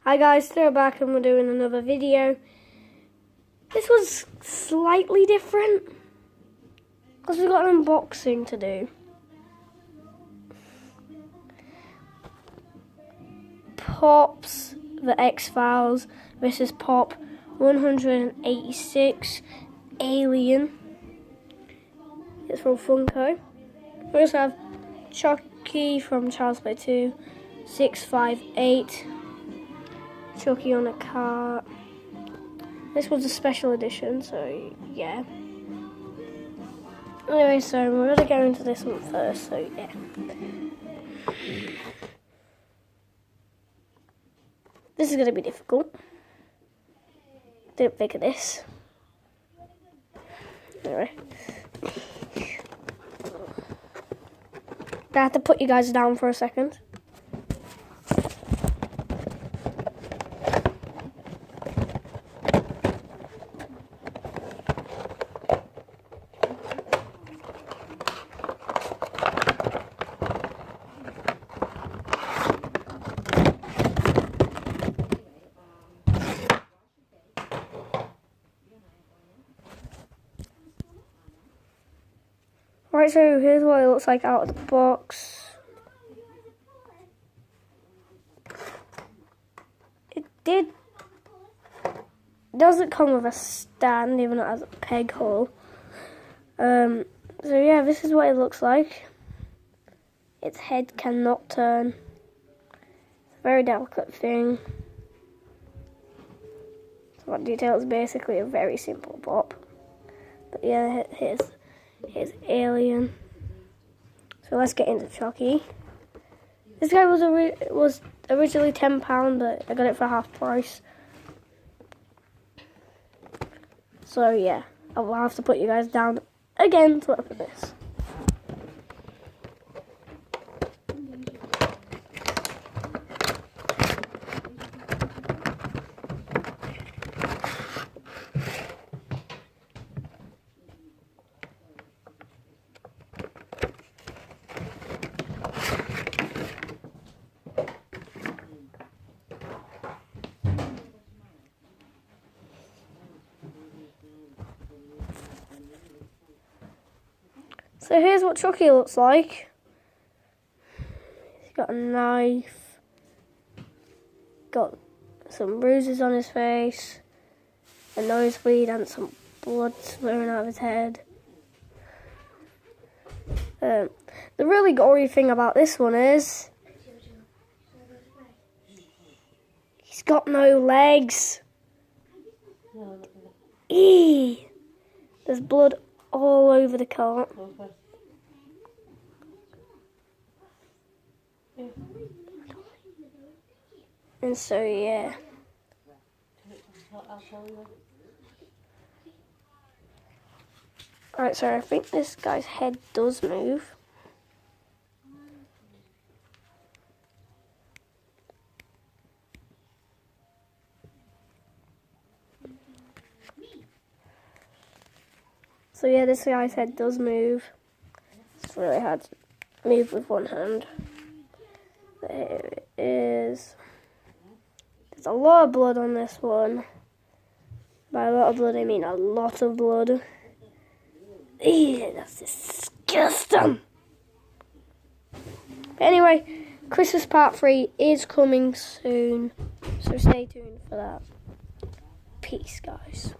Hi guys, still back and we're doing another video. This was slightly different because we've got an unboxing to do. Pop's The X-Files versus Pop 186 Alien. It's from Funko. We also have Chucky from Child's Play 2, 658. Chucky on a cart. This was a special edition, so yeah. Anyway, so we're going to go into this one first, so yeah. This is going to be difficult. Didn't think of this. Anyway. I have to put you guys down for a second. Right, so here's what it looks like out of the box. It doesn't come with a stand, even though it has a peg hole. So yeah, this is what it looks like. Its head cannot turn. It's a very delicate thing. So that detail is basically a very simple pop. But yeah, here's Alien. So let's get into Chucky. This guy was originally £10, but I got it for half price. So yeah, I will have to put you guys down again to look at this. So here's what Chucky looks like. He's got a knife, got some bruises on his face, a nosebleed and some blood flowing out of his head. The really gory thing about this one is he's got no legs. Eee! There's blood all over the cart. And so yeah. Alright, so I think this guy's head does move. So yeah, this guy's head does move. It's really hard to move with one hand. But here it is. There's a lot of blood on this one. By a lot of blood, I mean a lot of blood. Ew, that's disgusting. But anyway, Christmas Part 3 is coming soon. So stay tuned for that. Peace, guys.